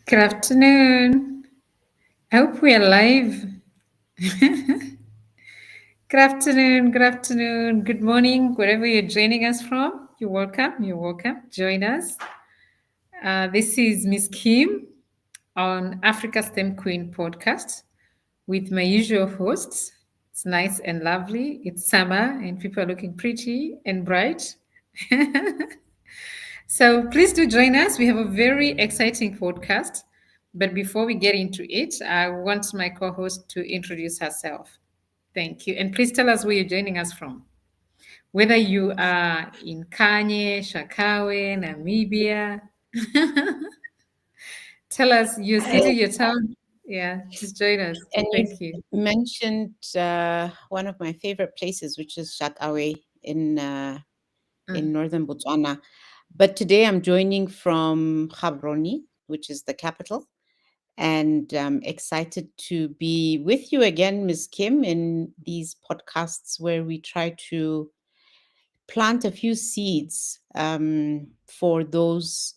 Good afternoon. I hope we are live. Good afternoon, good afternoon, good morning, wherever you're joining us from. You're welcome, you're welcome. Join us. This is Miss Kim on Africa STEM Queen podcast with my usual hosts. It's nice and lovely. It's summer and people are looking pretty and bright. So please do join us. We have a very exciting podcast. But before we get into it, I want my co host to introduce herself. Thank you. And please tell us where you're joining us from. Whether you are in Kanye, Shakawe, Namibia, tell us your city, your town. Yeah, just join us. And you've Thank you. mentioned one of my favorite places, which is Shakawe in Mm. northern Botswana. But today I'm joining from Gaborone, which is the capital, and I'm excited to be with you again, Ms. Kim, in these podcasts where we try to plant a few seeds for those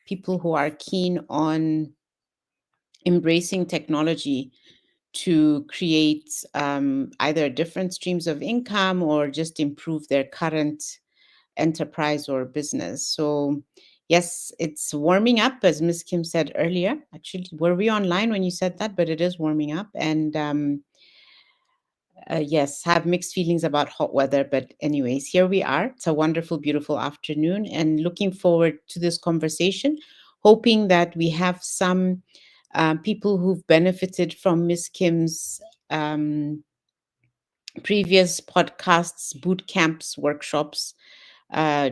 people who are keen on embracing technology to create either different streams of income or just improve their current enterprise or business. So, yes, it's warming up, as Miss Kim said earlier. Actually, were we online when you said that? But it is warming up. And yes, have mixed feelings about hot weather. But, anyways, here we are. It's a wonderful, beautiful afternoon, and looking forward to this conversation, hoping that we have some people who've benefited from Miss Kim's um, previous podcasts, boot camps, workshops,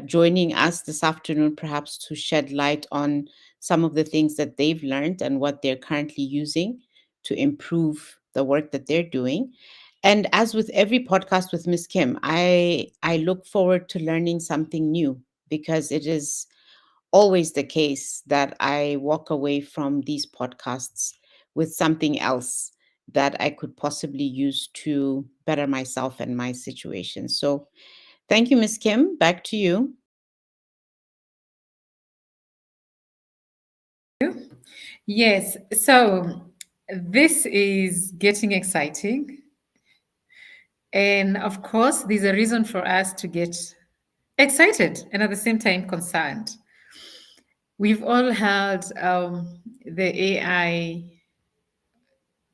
joining us this afternoon, perhaps to shed light on some of the things that they've learned and what they're currently using to improve the work that they're doing. And as with every podcast with Miss Kim, I look forward to learning something new because it is always the case that I walk away from these podcasts with something else that I could possibly use to better myself and my situation. So thank you, Miss Kim. Back to you. Yes, so this is getting exciting. And of course, there's a reason for us to get excited and at the same time concerned. We've all had the AI.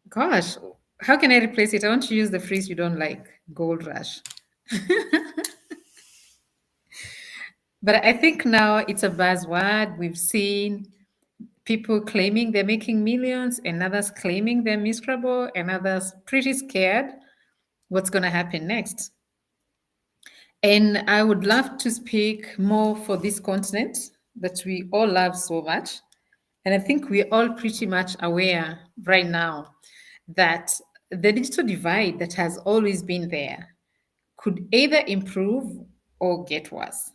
Gosh, how can I replace it? I want to use the phrase you don't like, gold rush. But I think now it's a buzzword. We've seen people claiming they're making millions, and others claiming they're miserable, and others pretty scared what's going to happen next. And I would love to speak more for this continent that we all love so much. And I think we're all pretty much aware right now that the digital divide that has always been there could either improve or get worse.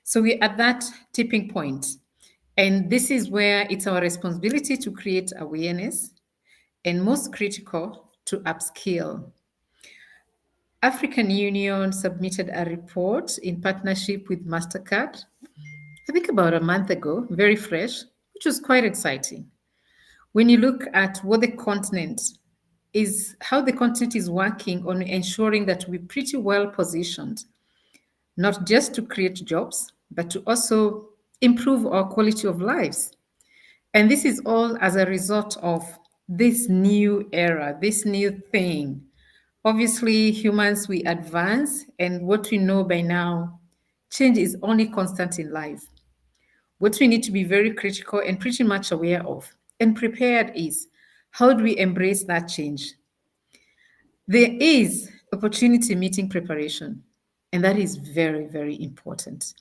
So we're at that tipping point. And this is where it's our responsibility to create awareness and most critical to upskill. African Union submitted a report in partnership with MasterCard, I think about a month ago, very fresh, which was quite exciting. When you look at what the continent is, how the continent is working on ensuring that we're pretty well positioned, not just to create jobs, but to also improve our quality of lives. And this is all as a result of this new era, this new thing. Obviously, humans, we advance, and what we know by now, change is only constant in life. What we need to be very critical and pretty much aware of and prepared is how do we embrace that change? There is opportunity meeting preparation, and that is very, very important.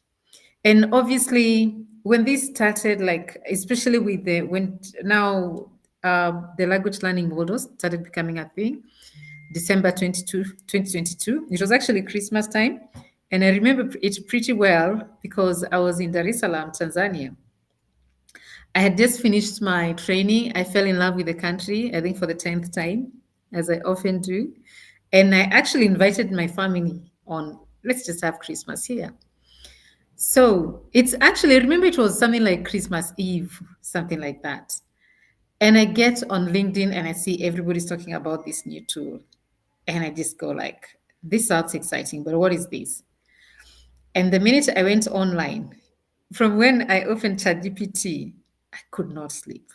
And obviously, when this started, like especially with the when now the language learning models started becoming a thing, December 2022, it was actually Christmas time. And I remember it pretty well because I was in Dar es Salaam, Tanzania. I had just finished my training. I fell in love with the country, I think for the 10th time, as I often do. And I actually invited my family on, let's just have Christmas here. So it's actually, I remember it was something like Christmas Eve, something like that. And I get on LinkedIn and I see everybody's talking about this new tool. And I just go like, this sounds exciting, but what is this? And the minute I went online, from when I opened ChatGPT, I could not sleep.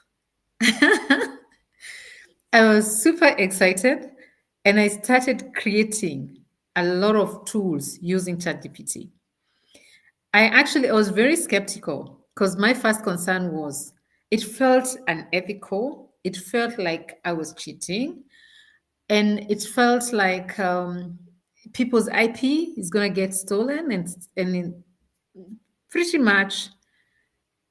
I was super excited and I started creating a lot of tools using ChatGPT. I was very skeptical because my first concern was it felt unethical. It felt like I was cheating. And it felt like people's IP is going to get stolen. And pretty much,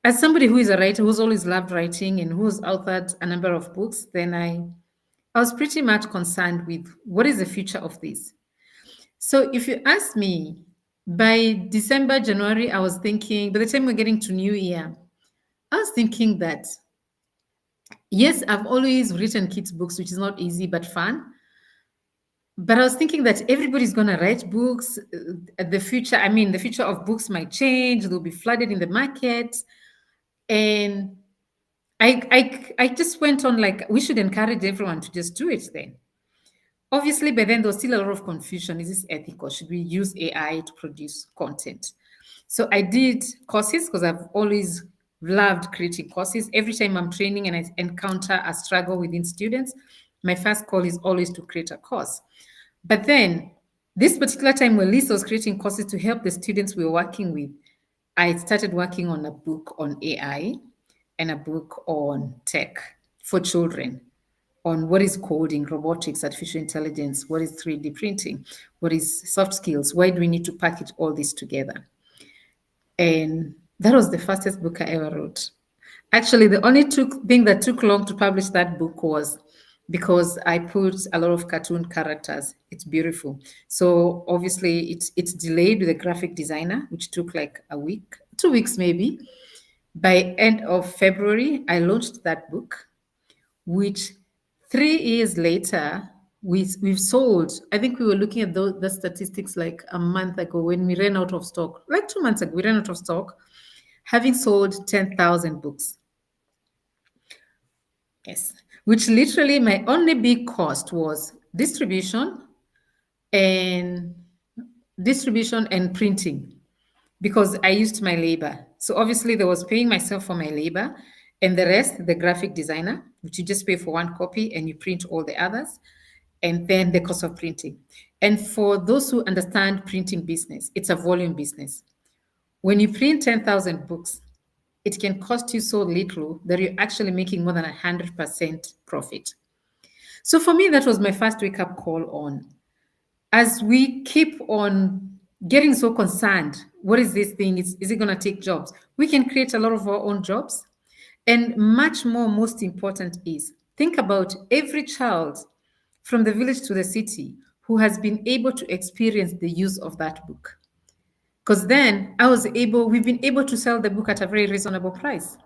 as somebody who is a writer who's always loved writing and who's authored a number of books, then I was pretty much concerned with what is the future of this. So if you ask me, by December, January, I was thinking, by the time we're getting to New Year, I was thinking that, yes, I've always written kids' books, which is not easy but fun. But I was thinking that everybody's going to write books. The future of books might change. They'll be flooded in the market. And I just went on like, we should encourage everyone to just do it then. Obviously, but then there's still a lot of confusion. Is this ethical? Should we use AI to produce content? So I did courses because I've always loved creating courses. Every time I'm training and I encounter a struggle within students, my first call is always to create a course. But then this particular time when Lisa was creating courses to help the students we were working with, I started working on a book on AI and a book on tech for children, on what is coding, robotics, artificial intelligence, what is 3D printing, what is soft skills, why do we need to package all this together? And that was the fastest book I ever wrote. Actually, the only thing that took long to publish that book was because I put a lot of cartoon characters. It's beautiful. So obviously it's delayed with a graphic designer, which took like a week, 2 weeks maybe. By end of February, I launched that book, which 3 years later, we've sold. I think we were looking at the statistics like a month ago when we ran out of stock, like 2 months ago, we ran out of stock, having sold 10,000 books. Yes, which literally my only big cost was and distribution and printing because I used my labor. So obviously there was paying myself for my labor and the rest, the graphic designer, which you just pay for one copy and you print all the others, and then the cost of printing. And for those who understand printing business, it's a volume business. When you print 10,000 books, it can cost you so little that you're actually making more than 100% profit. So for me, that was my first wake up call on. As we keep on getting so concerned, what is this thing? Is it going to take jobs? We can create a lot of our own jobs. And much more, most important is think about every child from the village to the city who has been able to experience the use of that book. Because then we've been able to sell the book at a very reasonable price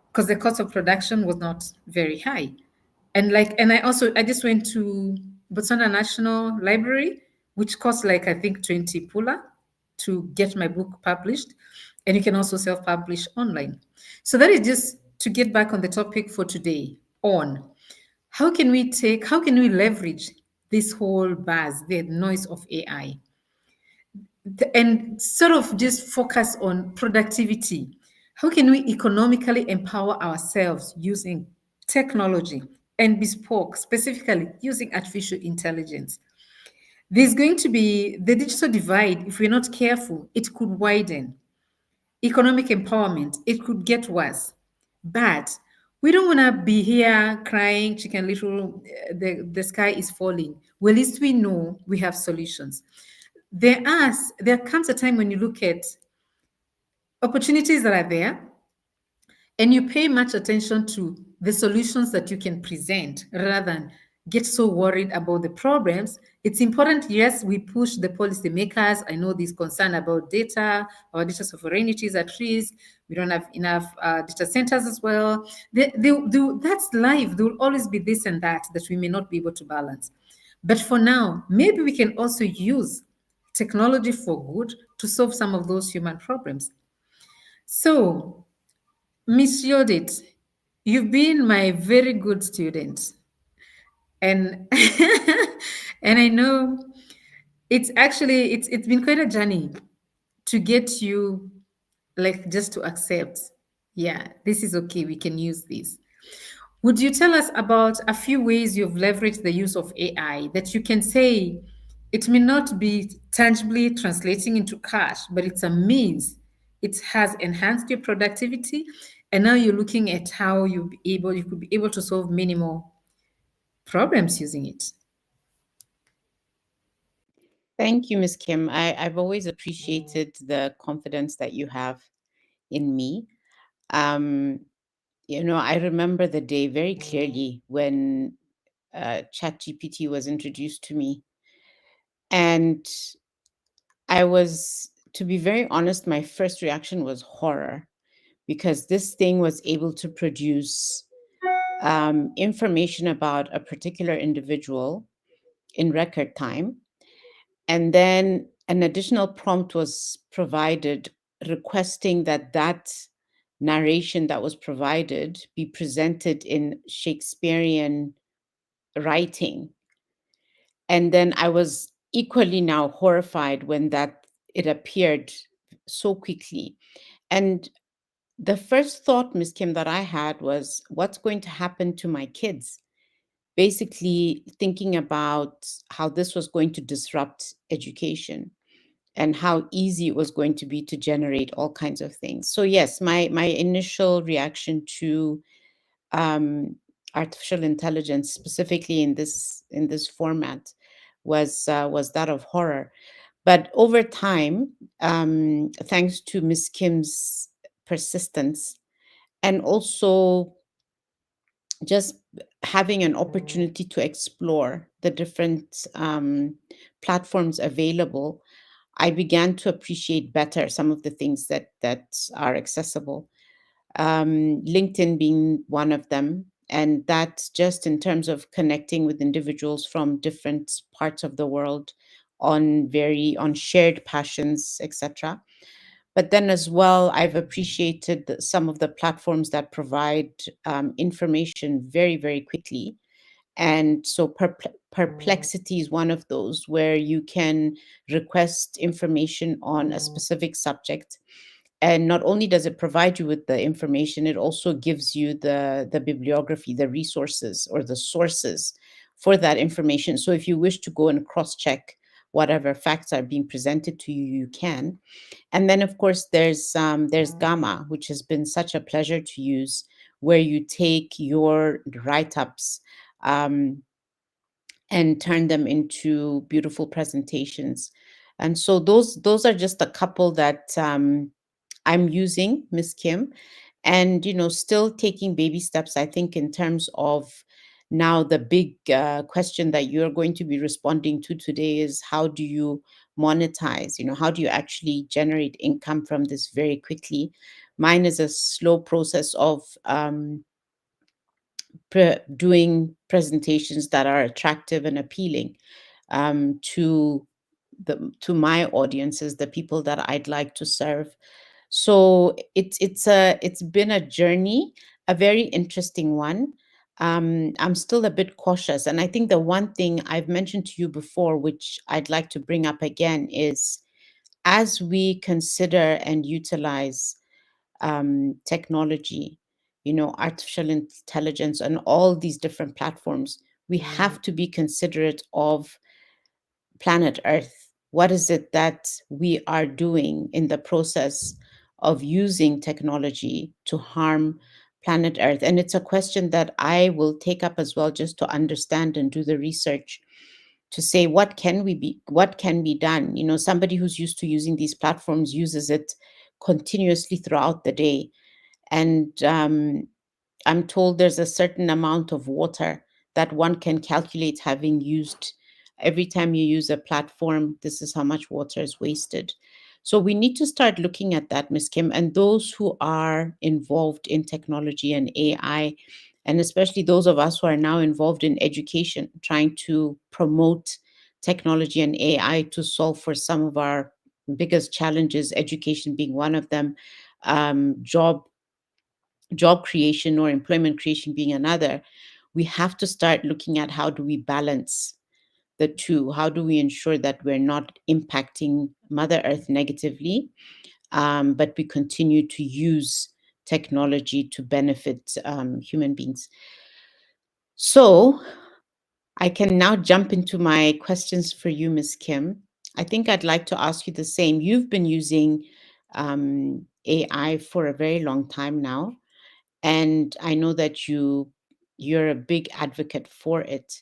because the cost of production was not very high. And I just went to Botswana National Library, which cost like I think 20 pula to get my book published. And you can also self-publish online. So that is just to get back on the topic for today on how can we leverage this whole buzz, the noise of AI, and sort of just focus on productivity. How can we economically empower ourselves using technology and bespoke, specifically using artificial intelligence? There's going to be the digital divide, if we're not careful, it could widen. Economic empowerment, it could get worse. But we don't want to be here crying, chicken little, the sky is falling. Well, at least we know we have solutions. There comes a time when you look at opportunities that are there and you pay much attention to the solutions that you can present rather than get so worried about the problems. It's important, yes, we push the policymakers. I know this concern about data, our data sovereignty is at risk. We don't have enough data centers as well. That's life. There will always be this and that we may not be able to balance. But for now, maybe we can also use technology for good to solve some of those human problems. So, Miss Yodit, You've been my very good student, and and I know it's been quite a journey to get you, like, just to accept, yeah, this is okay, we can use this. Would you tell us about a few ways you've leveraged the use of AI that you can say it may not be tangibly translating into cash, but it's a means. It has enhanced your productivity, and now you're looking at how you could be able to solve minimal problems using it. Thank you, Miss Kim. I've always appreciated the confidence that you have in me. Um, I remember the day very clearly when ChatGPT was introduced to me. And I was, to be very honest, my first reaction was horror because this thing was able to produce information about a particular individual in record time. And then an additional prompt was provided requesting that that narration that was provided be presented in Shakespearean writing. And then I was equally now horrified when that it appeared so quickly. And the first thought, Miss Kim, that I had was, what's going to happen to my kids? Basically, thinking about how this was going to disrupt education and how easy it was going to be to generate all kinds of things. So yes, my initial reaction to um, artificial intelligence, specifically in this format, was that of horror. But over time, thanks to Miss Kim's persistence and also just having an opportunity to explore the different platforms available, I began to appreciate better some of the things that are accessible. LinkedIn being one of them, and that's just in terms of connecting with individuals from different parts of the world on shared passions, etc. But then as well, I've appreciated some of the platforms that provide information very, very quickly. And so Perplexity is one of those where you can request information on a specific subject. And not only does it provide you with the information, it also gives you the bibliography, the resources or the sources for that information. So if you wish to go and cross check whatever facts are being presented to you, you can. And then, of course, there's Gamma, which has been such a pleasure to use, where you take your write-ups and turn them into beautiful presentations. And so those are just a couple that I'm using, Miss Kim, and still taking baby steps. I think in terms of now the big question that you're going to be responding to today is how do you monetize? How do you actually generate income from this very quickly? Mine is a slow process of doing presentations that are attractive and appealing to my audiences, the people that I'd like to serve. So it's been a journey, a very interesting one. I'm still a bit cautious, and I think the one thing I've mentioned to you before, which I'd like to bring up again, is as we consider and utilize technology, artificial intelligence, and all these different platforms, we have to be considerate of planet Earth. What is it that we are doing in the process of using technology to harm planet Earth? And it's a question that I will take up as well, just to understand and do the research to say what can be done. Somebody who's used to using these platforms uses it continuously throughout the day, and I'm told there's a certain amount of water that one can calculate having used. Every time you use a platform, this is how much water is wasted. So we need to start looking at that, Ms. Kim, and those who are involved in technology and AI, and especially those of us who are now involved in education, trying to promote technology and AI to solve for some of our biggest challenges, education being one of them, job job creation or employment creation being another, we have to start looking at how do we balance the two? How do we ensure that we're not impacting Mother Earth negatively, but we continue to use technology to benefit human beings? So I can now jump into my questions for you, Ms. Kim. I think I'd like to ask you the same. You've been using AI for a very long time now, and I know that you're a big advocate for it.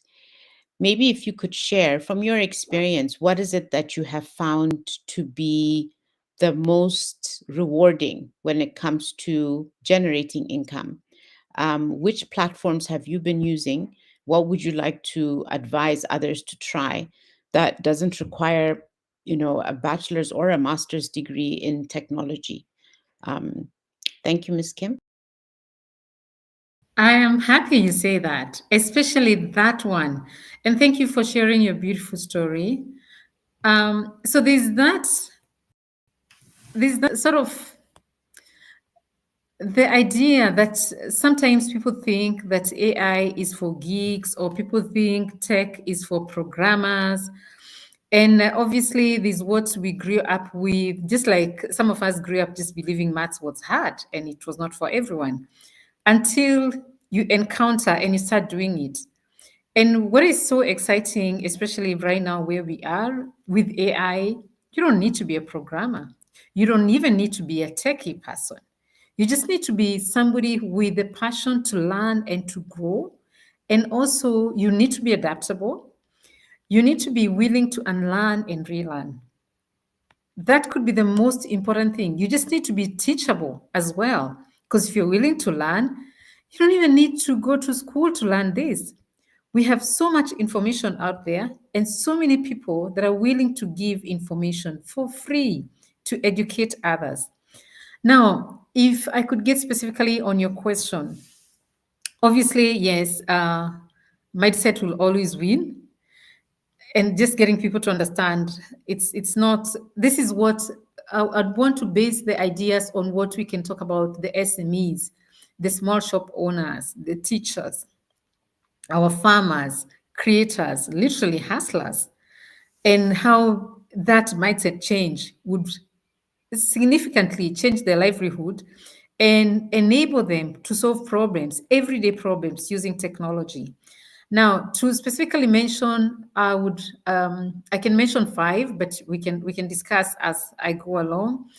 Maybe if you could share from your experience, what is it that you have found to be the most rewarding when it comes to generating income? Which platforms have you been using? What would you like to advise others to try that doesn't require, a bachelor's or a master's degree in technology? Um, thank you, Ms. Kim. I am happy you say that, especially that one. And thank you for sharing your beautiful story. So there's that sort of the idea that sometimes people think that AI is for geeks, or people think tech is for programmers. And obviously, this is what we grew up with, just like some of us grew up just believing maths was hard and it was not for everyone until you encounter and you start doing it. And what is so exciting, especially right now where we are with AI, you don't need to be a programmer. You don't even need to be a techie person. You just need to be somebody with the passion to learn and to grow. And also, you need to be adaptable. You need to be willing to unlearn and relearn. That could be the most important thing. You just need to be teachable as well. Because if you're willing to learn, you don't even need to go to school to learn this. We have so much information out there and so many people that are willing to give information for free to educate others. Now, if I could get specifically on your question, obviously, yes, mindset will always win. And just getting people to understand it's not, this is what I'd want to base the ideas on, what we can talk about: the SMEs, the small shop owners, the teachers, our farmers, creators, literally hustlers, and how that mindset change would significantly change their livelihood and enable them to solve problems, everyday problems, using technology. Now, to specifically mention, I can mention five, but we can discuss as I go along.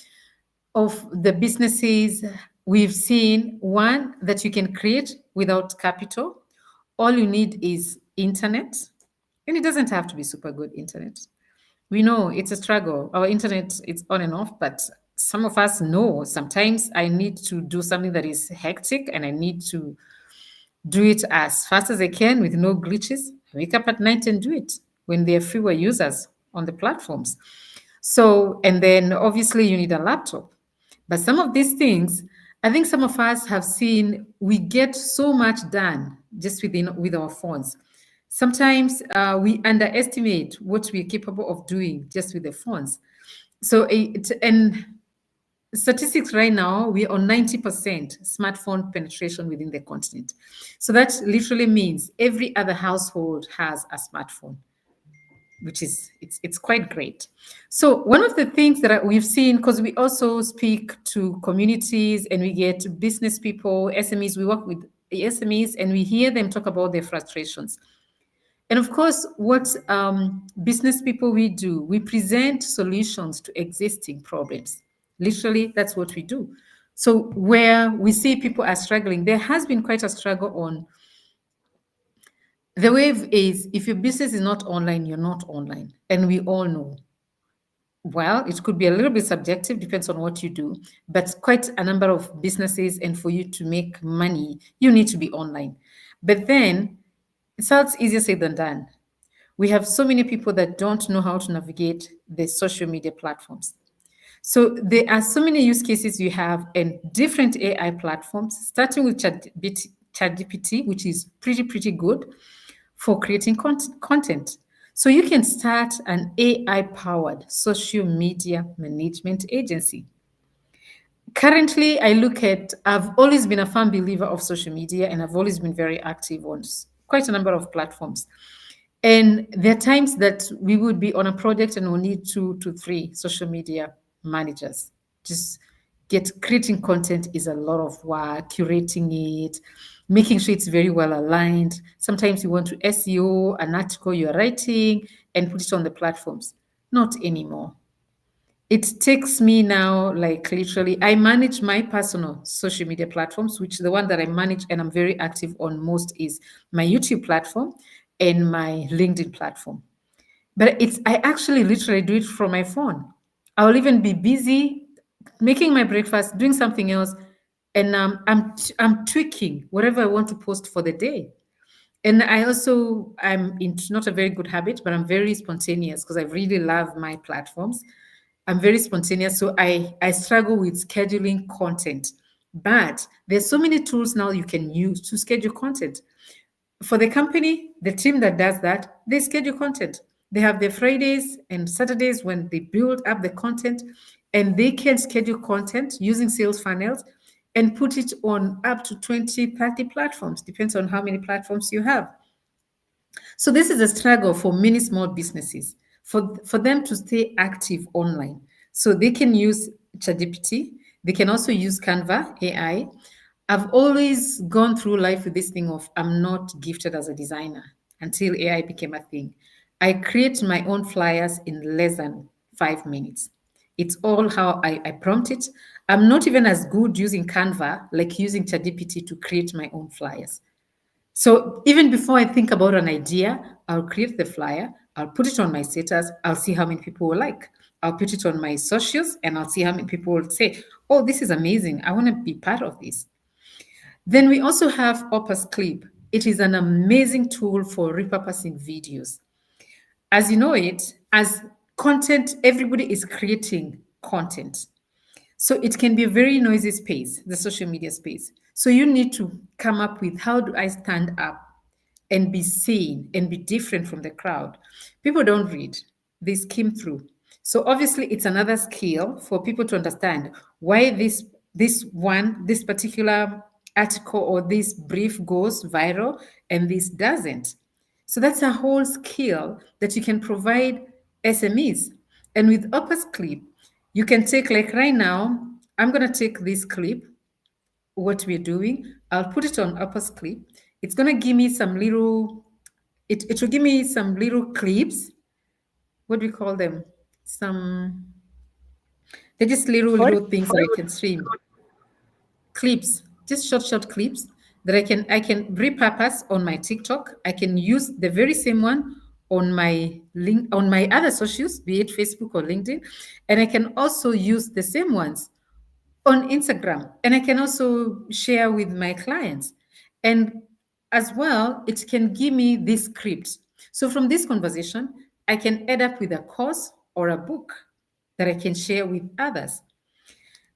Of the businesses we've seen, one that you can create without capital. All you need is internet, and it doesn't have to be super good internet. We know it's a struggle. Our internet, it's on and off, but some of us know sometimes I need to do something that is hectic and I need to do it as fast as I can with no glitches. I wake up at night and do it when there are fewer users on the platforms. So, and then obviously you need a laptop. But some of these things, I think some of us have seen, we get so much done just with our phones. Sometimes we underestimate what we're capable of doing just with the phones. And statistics right now, we're on 90% smartphone penetration within the continent. So that literally means every other household has a smartphone, which is it's quite great. So one of the things that we've seen, because we also speak to communities and we get business people, SMEs, we work with SMEs and we hear them talk about their frustrations. And of course, what business people we do, we present solutions to existing problems. Literally, that's what we do. So where we see people are struggling, there has been quite a struggle on the wave is, if your business is not online, you're not online. And we all know. Well, it could be a little bit subjective, depends on what you do, but quite a number of businesses, and for you to make money, you need to be online. But then it sounds easier said than done. We have so many people that don't know how to navigate the social media platforms. So there are so many use cases you have in different AI platforms, starting with ChatGPT, which is pretty good for creating content. So you can start an AI-powered social media management agency. Currently, I've always been a firm believer of social media and I've always been very active on quite a number of platforms. And there are times that we would be on a project and we'll need 2 to 3 social media managers. Just creating content is a lot of work, curating it, making sure it's very well aligned. Sometimes you want to SEO an article you're writing and put it on the platforms. Not anymore. It takes me now, like literally, I manage my personal social media platforms, which the one that I manage and I'm very active on most is my YouTube platform and my LinkedIn platform. But I actually literally do it from my phone. I'll even be busy making my breakfast, doing something else, and I'm tweaking whatever I want to post for the day. And I'm into not a very good habit, but I'm very spontaneous because I really love my platforms. I'm very spontaneous, so I struggle with scheduling content. But there's so many tools now you can use to schedule content. For the company, the team that does that, they schedule content. They have their Fridays and Saturdays when they build up the content, and they can schedule content using sales funnels and put it on up to 20, 30 platforms, depends on how many platforms you have. So this is a struggle for many small businesses for them to stay active online. So they can use ChatGPT. They can also use Canva AI. I've always gone through life with this thing of I'm not gifted as a designer until AI became a thing. I create my own flyers in less than 5 minutes. It's all how I prompt it. I'm not even as good using Canva like using ChatGPT to create my own flyers. So even before I think about an idea, I'll create the flyer, I'll put it on my status, I'll see how many people will like. I'll put it on my socials and I'll see how many people will say, oh, this is amazing. I want to be part of this. Then we also have Opus Clip. It is an amazing tool for repurposing videos. As you know it, as content, everybody is creating content. So it can be a very noisy space, the social media space. So you need to come up with how do I stand up and be seen and be different from the crowd. People don't read, they skim through. So obviously it's another skill for people to understand why this particular article or this brief goes viral and this doesn't. So that's a whole skill that you can provide SMEs. And with Opus Clip, you can take, like right now, I'm going to take this clip, what we're doing, I'll put it on Opus Clip. It's going to give me some little, it will give me some little clips. What do we call them? Some, they're just What? little things that I can stream. Clips, just short clips that I can repurpose on my TikTok. I can use the very same one on my link on my other socials, be it Facebook or LinkedIn, and I can also use the same ones on Instagram, and I can also share with my clients. And as well, it can give me this script. So from this conversation, I can end up with a course or a book that I can share with others.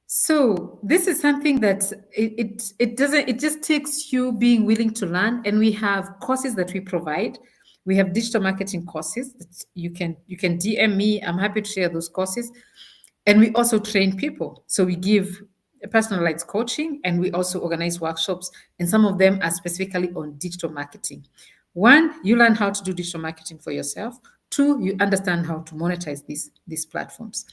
So this is something that it doesn't, it just takes you being willing to learn. And we have courses that we provide. We have digital marketing courses that you can DM me. I'm happy to share those courses. And we also train people. So we give personalized coaching and we also organize workshops. And some of them are specifically on digital marketing. One, you learn how to do digital marketing for yourself. Two, you understand how to monetize these platforms.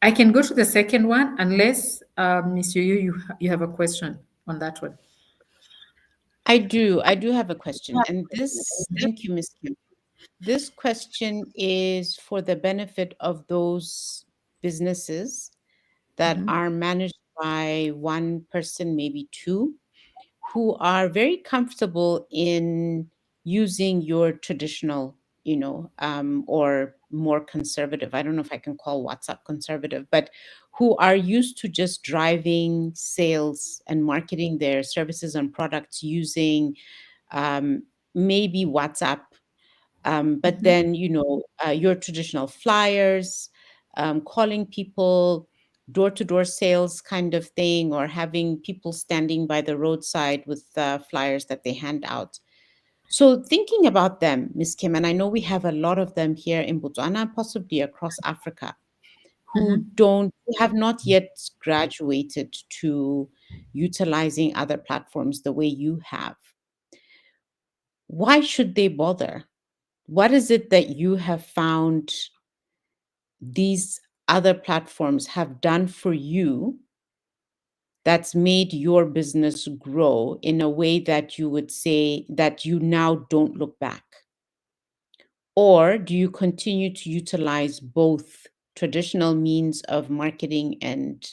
I can go to the second one unless, Miss Yoyo, you have a question on that one. I do. I do have a question. And this, thank you, Miss Kim. This question is for the benefit of those businesses that Mhm. are managed by one person, maybe two, who are very comfortable in using your traditional, or more conservative. I don't know if I can call WhatsApp conservative, but who are used to just driving sales and marketing their services and products using um, maybe WhatsApp, but Mhm. then, your traditional flyers, calling people, door to door sales kind of thing, or having people standing by the roadside with flyers that they hand out. So, thinking about them, Miss Kim, and I know we have a lot of them here in Botswana, possibly across Africa, who have not yet graduated to utilizing other platforms the way you have, why should they bother? What is it that you have found these other platforms have done for you that's made your business grow in a way that you would say that you now don't look back? Or do you continue to utilize both traditional means of marketing and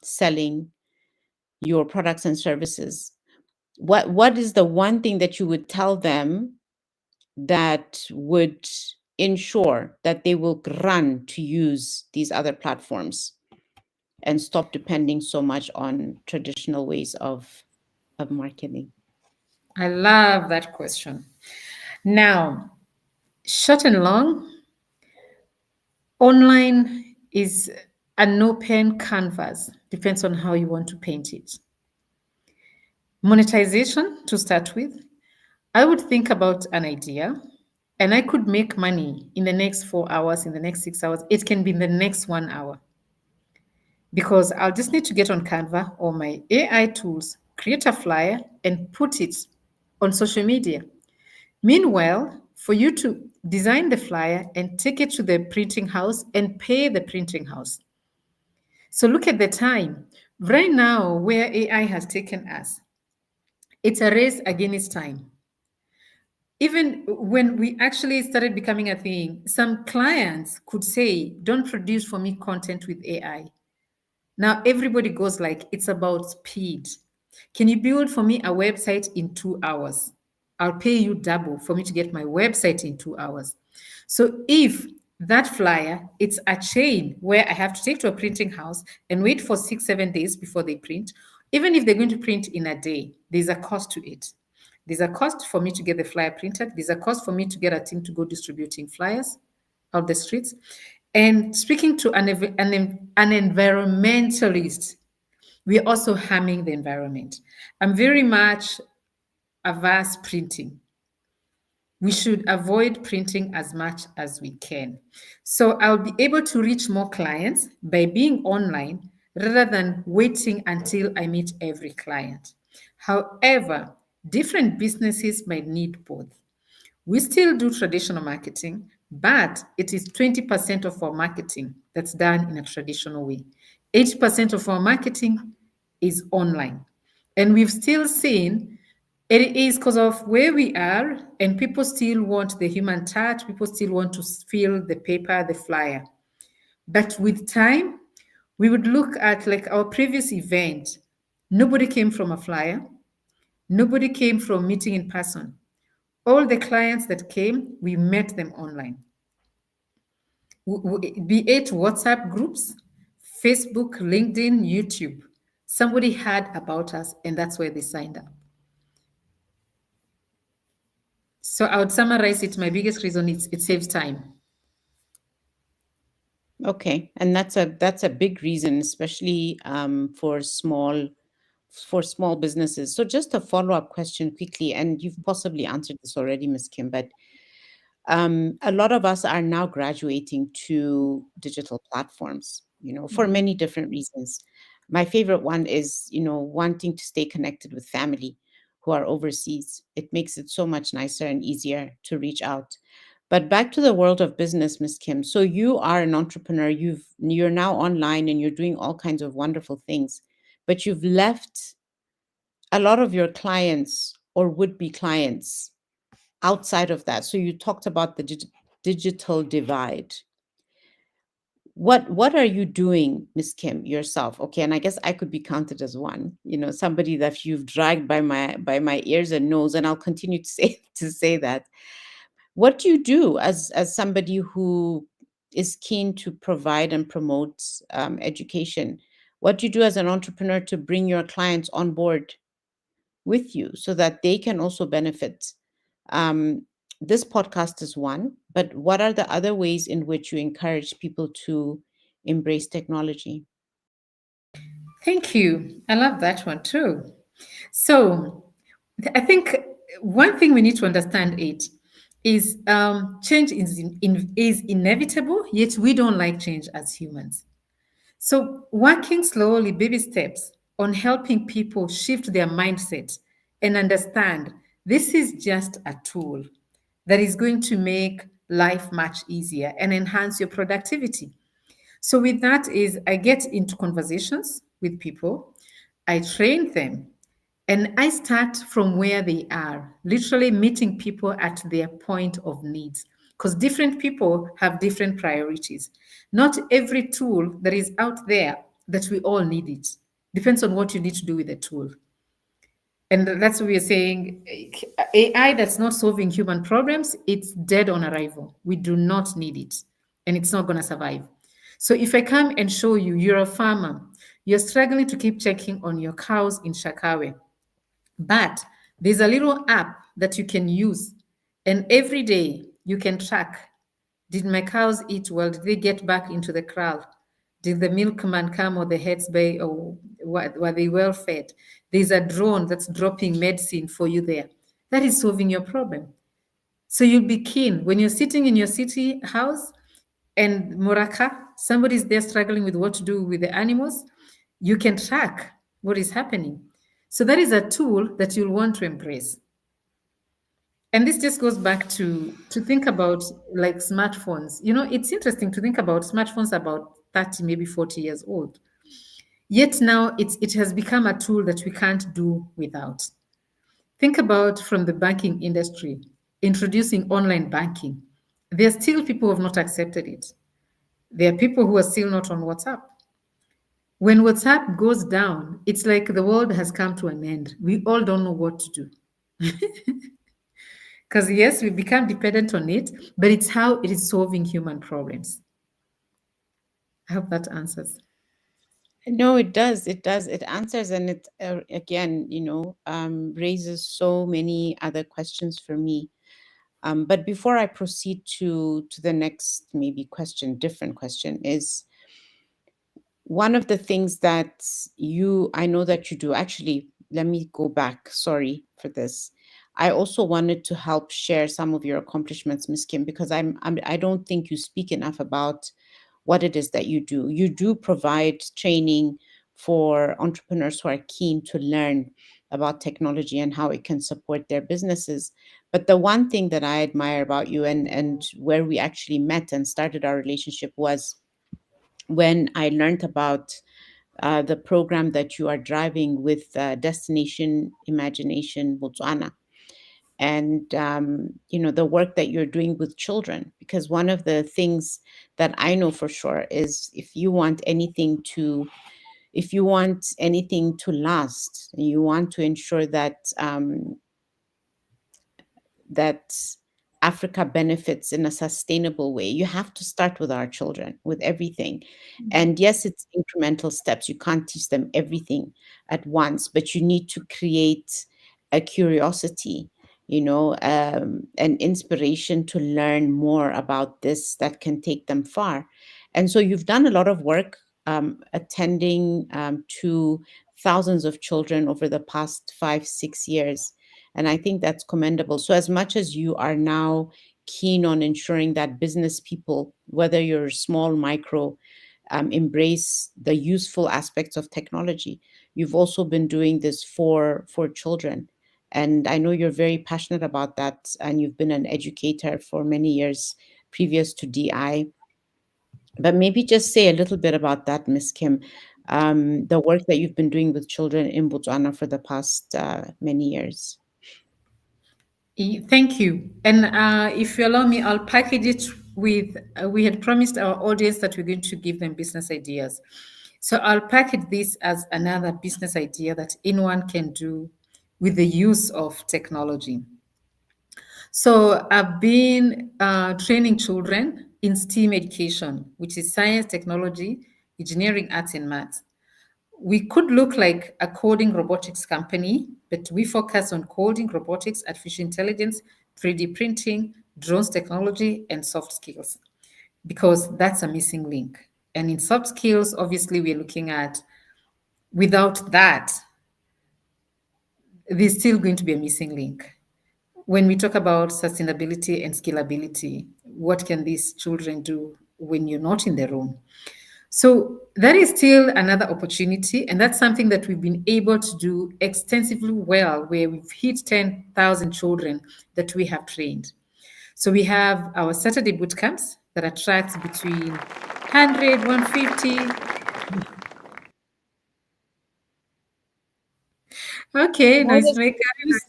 selling your products and services? What is the one thing that you would tell them that would ensure that they will run to use these other platforms and stop depending so much on traditional ways of marketing? I love that question. Now, short and long, online is an open canvas, depends on how you want to paint it. Monetization, to start with, I would think about an idea and I could make money in the next 4 hours, in the next 6 hours. It can be in the next 1 hour because I'll just need to get on Canva or my AI tools, create a flyer, and put it on social media. Meanwhile, for you to design the flyer and take it to the printing house and pay the printing house. So look at the time. Right now, where AI has taken us, it's a race against time. Even when we actually started becoming a thing, some clients could say, don't produce for me content with AI. Now everybody goes like, it's about speed. Can you build for me a website in 2 hours? I'll pay you double for me to get my website in 2 hours. So if that flyer, it's a chain where I have to take to a printing house and wait for 6, 7 days before they print. Even if they're going to print in a day, there's a cost to it. There's a cost for me to get the flyer printed. There's a cost for me to get a team to go distributing flyers out the streets. And speaking to an environmentalist, we're also harming the environment. I'm very much averse printing. We should avoid printing as much as we can. So I'll be able to reach more clients by being online rather than waiting until I meet every client. However, different businesses might need both. We still do traditional marketing, but it is 20% of our marketing that's done in a traditional way. 80% of our marketing is online. And we've still seen it is because of where we are, and people still want the human touch, people still want to feel the paper, the flyer. But with time, we would look at like our previous event. Nobody came from a flyer, nobody came from meeting in person. All the clients that came, we met them online. Be it WhatsApp groups, Facebook, LinkedIn, YouTube. Somebody heard about us, and that's where they signed up. So I would summarize it. My biggest reason is it saves time. Okay, and that's a big reason, especially for small businesses. So just a follow up question quickly, and you've possibly answered this already, Miss Kim, but a lot of us are now graduating to digital platforms, for many different reasons. My favorite one is, wanting to stay connected with family who are overseas. It makes it so much nicer and easier to reach out. But back to the world of business, Miss Kim. So you are an entrepreneur. You're now online and you're doing all kinds of wonderful things, but you've left a lot of your clients or would-be clients outside of that. So you talked about the digital divide. What are you doing, Miss Kim, yourself? Okay, and I guess I could be counted as one, somebody that you've dragged by my ears and nose, and I'll continue to say to say that. What do you do as somebody who is keen to provide and promote education? What do you do as an entrepreneur to bring your clients on board with you so that they can also benefit? Um, this podcast is one, but what are the other ways in which you encourage people to embrace technology? Thank you. I love that one too. So I think one thing we need to understand it is change is inevitable, yet we don't like change as humans. So, working slowly, baby steps on helping people shift their mindset and understand this is just a tool that is going to make life much easier and enhance your productivity. So, with that is I get into conversations with people, I train them, and I start from where they are, literally meeting people at their point of needs. Because different people have different priorities. Not every tool that is out there that we all need it. Depends on what you need to do with the tool. And that's what we are saying. AI that's not solving human problems, it's dead on arrival. We do not need it, and it's not going to survive. So if I come and show you, you're a farmer, you're struggling to keep checking on your cows in Shakawe, but there's a little app that you can use, and every day you can track, did my cows eat well? Did they get back into the kraal? Did the milkman come or the heads bay, or were they well fed? There's a drone that's dropping medicine for you there. That is solving your problem. So you'll be keen when you're sitting in your city house and Moraka, somebody's there struggling with what to do with the animals, you can track what is happening. So that is a tool that you'll want to embrace. And this just goes back to think about like smartphones. You know, it's interesting to think about smartphones about 30, maybe 40 years old. Yet now it has become a tool that we can't do without. Think about from the banking industry, introducing online banking. There are still people who have not accepted it. There are people who are still not on WhatsApp. When WhatsApp goes down, it's like the world has come to an end. We all don't know what to do. Because, yes, we become dependent on it, but it's how it is solving human problems. I hope that answers. No, it does. It does. It answers, and it again, raises so many other questions for me. But before I proceed to the next maybe question, different question, is one of the things that I know that you do. Actually, let me go back. Sorry for this. I also wanted to help share some of your accomplishments, Miss Kim, because I don't think you speak enough about what it is that you do. You do provide training for entrepreneurs who are keen to learn about technology and how it can support their businesses. But the one thing that I admire about you, and where we actually met and started our relationship, was when I learned about the program that you are driving with Destination Imagination Botswana, and the work that you're doing with children. Because one of the things that I know for sure is, if you want anything to last, and you want to ensure that Africa benefits in a sustainable way, you have to start with our children, with everything. And yes, it's incremental steps. You can't teach them everything at once, but you need to create a curiosity, an inspiration to learn more about this that can take them far. And so you've done a lot of work attending to thousands of children over the past 5, 6 years. And I think that's commendable. So, as much as you are now keen on ensuring that business people, whether you're small, micro, embrace the useful aspects of technology, you've also been doing this for children. And I know you're very passionate about that, and you've been an educator for many years previous to DI. But maybe just say a little bit about that, Miss Kim, the work that you've been doing with children in Botswana for the past many years. Thank you. And if you allow me, I'll package it with we had promised our audience that we're going to give them business ideas. So I'll package this as another business idea that anyone can do with the use of technology. So I've been training children in STEAM education, which is science, technology, engineering, arts, and maths. We could look like a coding robotics company, but we focus on coding, robotics, artificial intelligence, 3D printing, drones technology, and soft skills, because that's a missing link. And in soft skills, obviously, we're looking at without that, there's still going to be a missing link. when we talk about sustainability and scalability, what can these children do when you're not in the room? So that is still another opportunity, and that's something that we've been able to do extensively well, where we've hit 10,000 children that we have trained. So we have our Saturday boot camps that attract between 100, 150. Okay, Might noise as maker. well use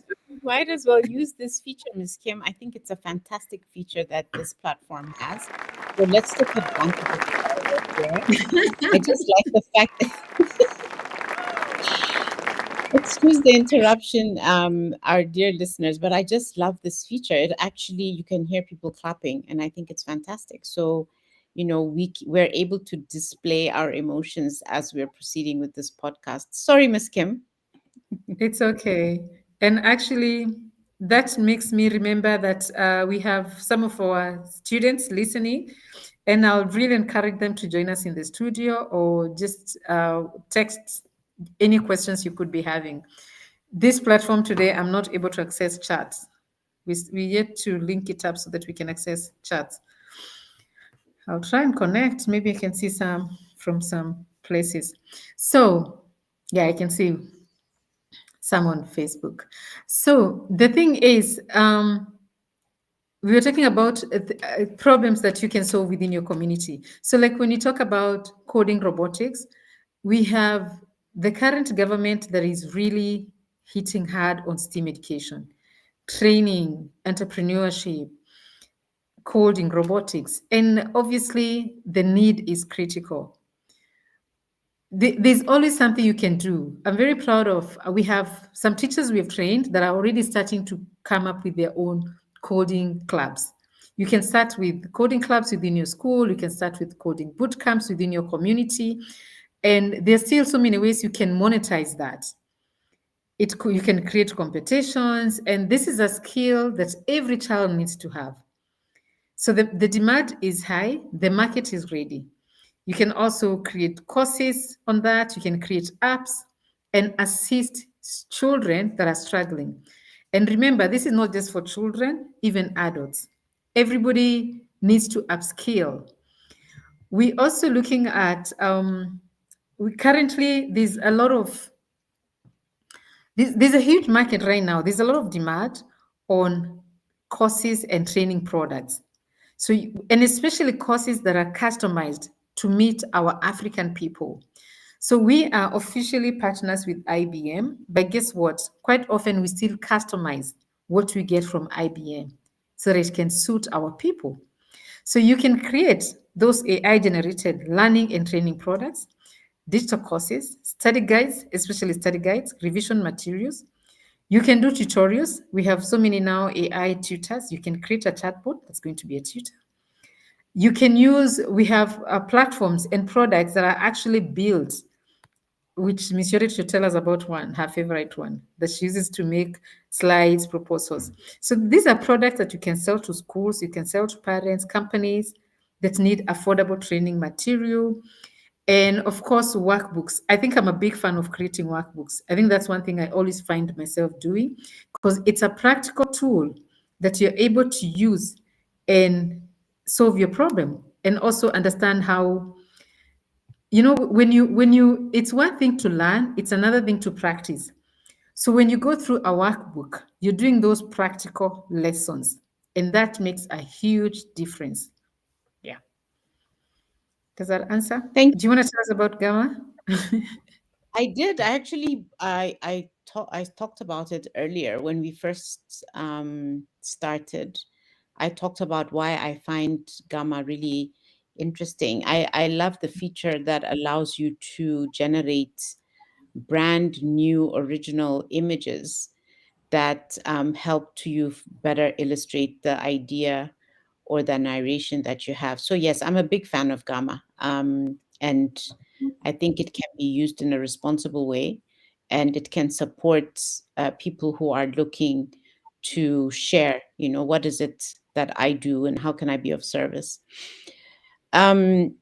might as well use this feature, Miss Kim. I think it's a fantastic feature that this platform has. So let's take advantage of it while we're here. I just like the fact excuse the interruption, our dear listeners, but I just love this feature. It actually, you can hear people clapping, and I think it's fantastic. So, we're able to display our emotions as we're proceeding with this podcast. Sorry, Miss Kim. It's okay. And actually, that makes me remember that we have some of our students listening, and I'll really encourage them to join us in the studio or just text any questions you could be having. This platform today, I'm not able to access chats. We yet to link it up so that we can access chats. I'll try and connect. Maybe I can see some from some places. So, yeah, I can see some on Facebook. So the thing is, we were talking about problems that you can solve within your community. So, like when you talk about coding robotics, we have the current government that is really hitting hard on STEAM education, training, entrepreneurship, coding, robotics, and obviously the need is critical. There's always something you can do. I'm very proud of, we have some teachers we have trained that are already starting to come up with their own coding clubs. You can start with coding clubs within your school, you can start with coding boot camps within your community, and there's still so many ways you can monetize that. You can create competitions, and this is a skill that every child needs to have. So the demand is high, the market is ready. You can also create courses on that. You can create apps and assist children that are struggling. And remember, this is not just for children, even adults. Everybody needs to upskill. We also looking at we currently there's a lot of there's a huge market right now. There's a lot of demand on courses and training products. So, and especially courses that are customized to meet our African people. So we are officially partners with IBM, but guess what? Quite often we still customize what we get from IBM so that it can suit our people. So you can create those AI generated learning and training products, digital courses, study guides, especially study guides, revision materials. You can do tutorials. We have so many now AI tutors. You can create a chatbot that's going to be a tutor. You can use, we have platforms and products that are actually built, which Miss Yori should tell us about one, her favorite one, that she uses to make slides, proposals. So these are products that you can sell to schools, you can sell to parents, companies that need affordable training material. And of course, workbooks. I think I'm a big fan of creating workbooks. I think that's one thing I always find myself doing because it's a practical tool that you're able to use and solve your problem and also understand how, when you it's one thing to learn, it's another thing to practice. So when you go through a workbook, you're doing those practical lessons, and that makes a huge difference. Yeah. Does that answer? Thank Do you want to tell us about Gamma? I did. I actually I talked about it earlier when we first started. I talked about why I find Gamma really interesting. I love the feature that allows you to generate brand new original images that help to better illustrate the idea or the narration that you have. So yes, I'm a big fan of Gamma, and I think it can be used in a responsible way, and it can support people who are looking to share. What is it that I do, and how can I be of service? Um,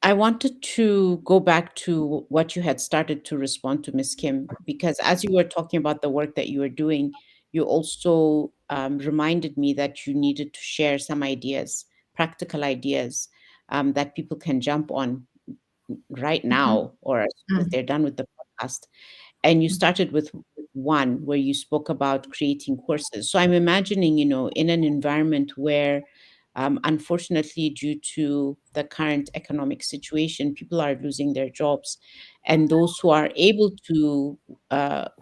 I wanted to go back to what you had started to respond to, Miss Kim, because as you were talking about the work that you were doing, you also reminded me that you needed to share some ideas, practical ideas, that people can jump on right Mhm. now or as soon as Mm. they're done with the podcast. And you started with one where you spoke about creating courses. So I'm imagining, in an environment where, unfortunately, due to the current economic situation, people are losing their jobs, and those who are able to,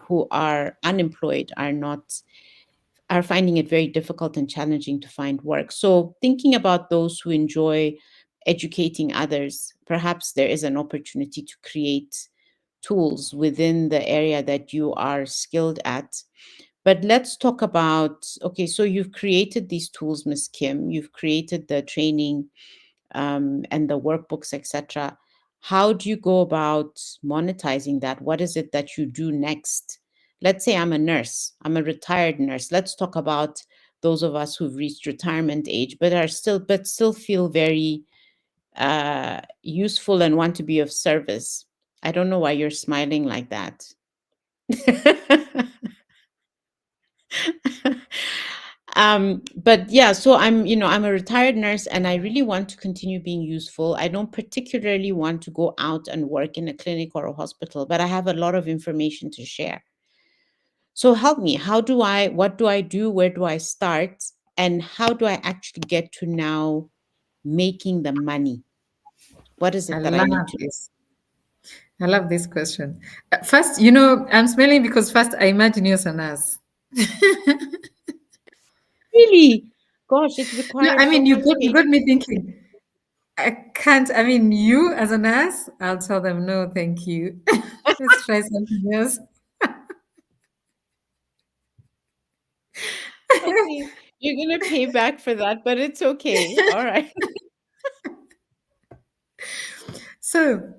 who are unemployed, are finding it very difficult and challenging to find work. So, thinking about those who enjoy educating others, perhaps there is an opportunity to create tools within the area that you are skilled at. But let's talk about, okay, so you've created these tools, Miss Kim, you've created the training, and the workbooks, etc. How do you go about monetizing that? What is it that you do next? Let's say I'm a nurse, I'm a retired nurse. Let's talk about those of us who've reached retirement age, but still feel very useful and want to be of service. I don't know why you're smiling like that. But yeah, so I'm a retired nurse and I really want to continue being useful. I don't particularly want to go out and work in a clinic or a hospital, but I have a lot of information to share. So help me. What do I do? Where do I start? And how do I actually get to now making the money? What is I it that I love need to do? this. I love this question. First, I'm smiling because first I imagine you as a nurse. Really? Gosh, it No, I requires so mean, you much got you got patience. me thinking. I can't. I mean, you as a nurse, I'll tell them no, thank you. Let's try something else. Okay, you're gonna pay back for that, but it's okay. All right. So,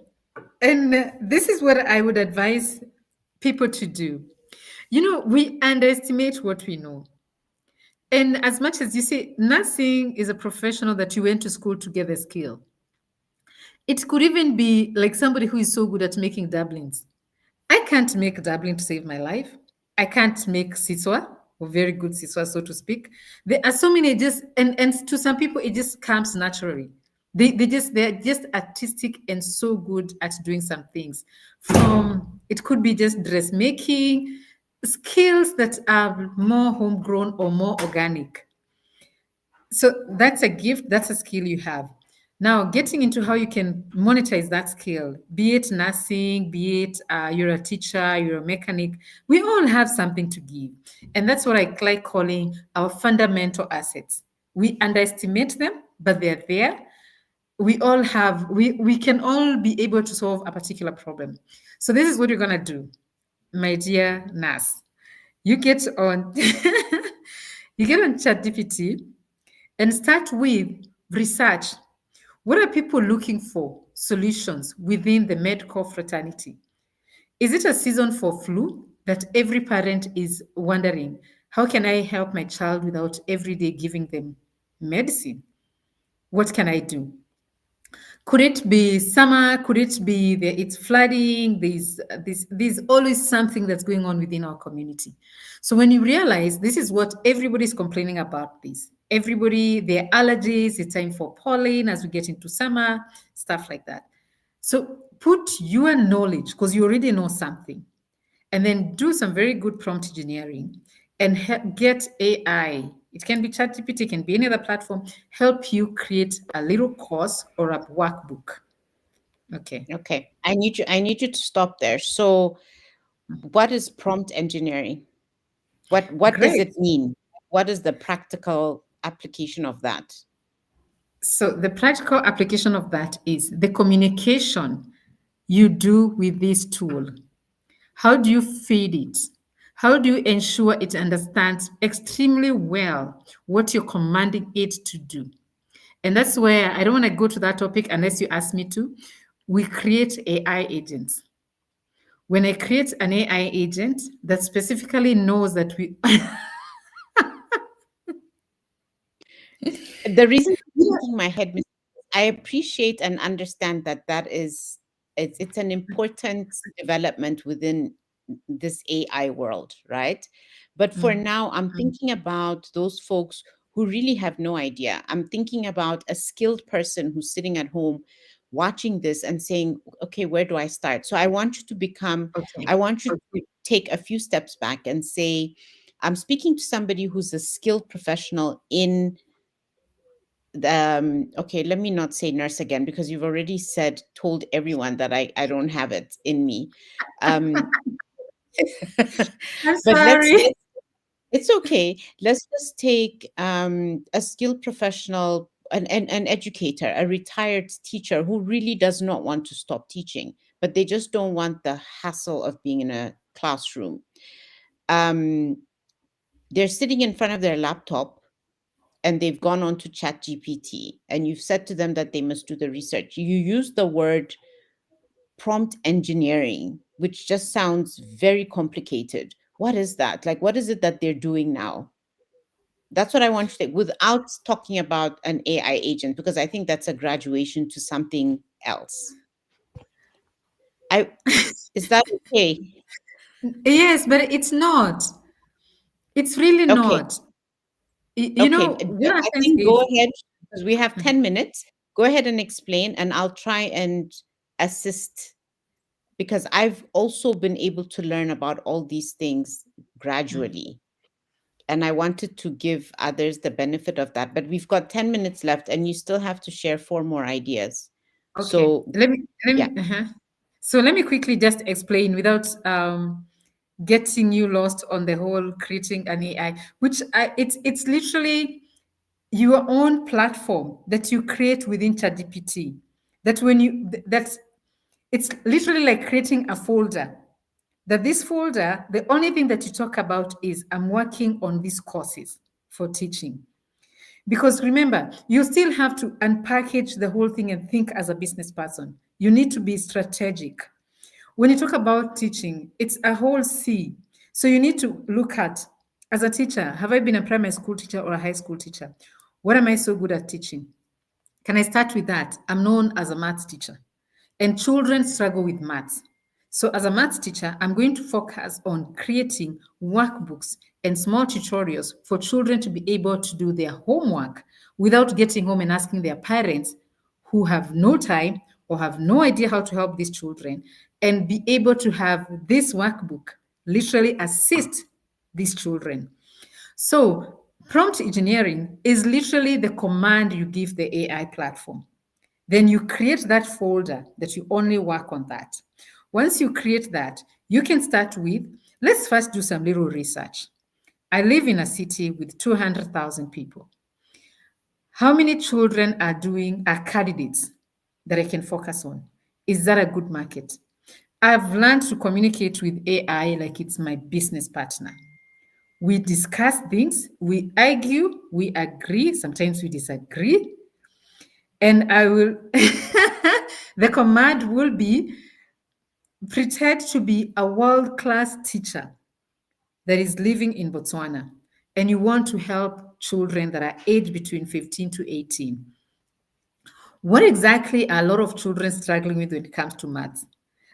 and this is what I would advise people to do. We underestimate what we know. And as much as you say, nursing is a professional that you went to school to get a skill. It could even be like somebody who is so good at making doublings. I can't make dublin to save my life. I can't make siswa, or very good siswa, so to speak. There are so many just and to some people it just comes naturally. They're just artistic and so good at doing some things. From it could be just dressmaking, skills that are more homegrown or more organic. So that's a gift, that's a skill you have. Now, getting into how you can monetize that skill, be it nursing, be it you're a teacher, you're a mechanic, we all have something to give. And that's what I like calling our fundamental assets. We underestimate them, but they're there. We can all be able to solve a particular problem. So this is what you're going to do, my dear nurse. You get on, you get on ChatGPT and start with research. What are people looking for? Solutions within the medical fraternity. Is it a season for flu that every parent is wondering, how can I help my child without every day giving them medicine? What can I do? Could it be summer? Could it be it's flooding? There's always something that's going on within our community. So when you realize this is what everybody's complaining about, this everybody their allergies, it's time for pollen as we get into summer, stuff like that. So put your knowledge because you already know something, and then do some very good prompt engineering and get AI. It can be ChatGPT, it can be any other platform, help you create a little course or a workbook. Okay, Okay. I need you to stop there. So, what is prompt engineering? What does great. it mean? What is the practical application of that? So the practical application of that is the communication you do with this tool. How do you feed it? How do you ensure it understands extremely well what you're commanding it to do? And that's where I don't want to go to that topic unless you ask me to. We create AI agents. When I create an AI agent that specifically knows that we, The reason I'm thinking my head, I appreciate and understand that it's an important development within this AI world, right? But for Mm. now, I'm Mm. thinking about those folks who really have no idea. I'm thinking about a skilled person who's sitting at home watching this and saying, okay, where do I start? So Okay. I want you to take a few steps back and say, I'm speaking to somebody who's a skilled professional in okay, let me not say nurse again because you've already told everyone that I don't have it in me. Um, I'm but sorry. it's okay. Let's just take a skilled professional, an educator, a retired teacher who really does not want to stop teaching, but they just don't want the hassle of being in a classroom. Um, they're sitting in front of their laptop and they've gone on to chat gpt and you've said to them that they must do the research. You use the word prompt engineering, which just sounds very complicated. What is that? Like, what is it that they're doing now? That's what I want to say without talking about an AI agent, because I think that's a graduation to something else. I Is that okay? Yes, but it's not. It's really Okay. not. You Okay. know, what I happens think go is, ahead because we have 10 minutes. Go ahead and explain, and I'll try and assist because I've also been able to learn about all these things Mm. gradually. And I wanted to give others the benefit of that. But we've got 10 minutes left, and you still have to share four more ideas. Okay, So, let yeah. me so let me quickly just explain without getting you lost on the whole creating an AI, which it's literally your own platform that you create within ChatGPT. That when you that's it's literally like creating a folder. That this folder, the only thing that you talk about is I'm working on these courses for teaching. Because remember, you still have to unpackage the whole thing and think as a business person. You need to be strategic. When you talk about teaching, it's a whole sea. So you need to look at, as a teacher, have I been a primary school teacher or a high school teacher? What am I so good at teaching? Can I start with that? I'm known as a maths teacher, and children struggle with maths. So, as a maths teacher, I'm going to focus on creating workbooks and small tutorials for children to be able to do their homework without getting home and asking their parents who have no time or have no idea how to help these children and be able to have this workbook literally assist these children. So, prompt engineering is literally the command you give the AI platform. Then you create that folder that you only work on that. Once you create that, you can start with let's first do some little research. I live in a city with 200,000 people. How many children are candidates that I can focus on? Is that a good market? I've learned to communicate with AI like it's my business partner. We discuss things, we argue, we agree, sometimes we disagree, and I will, the command will be pretend to be a world class teacher that is living in Botswana, and you want to help children that are aged between 15 to 18. What exactly are a lot of children struggling with when it comes to maths?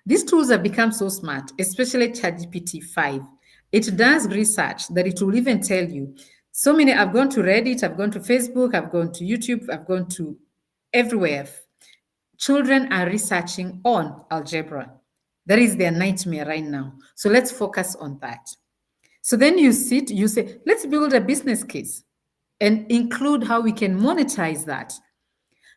These tools have become so smart, especially ChatGPT 5. It does research that it will even tell you. So many, I've gone to Reddit, I've gone to Facebook, I've gone to YouTube, I've gone to everywhere. Children are researching on algebra. That is their nightmare right now. So let's focus on that. So then you say, let's build a business case and include how we can monetize that.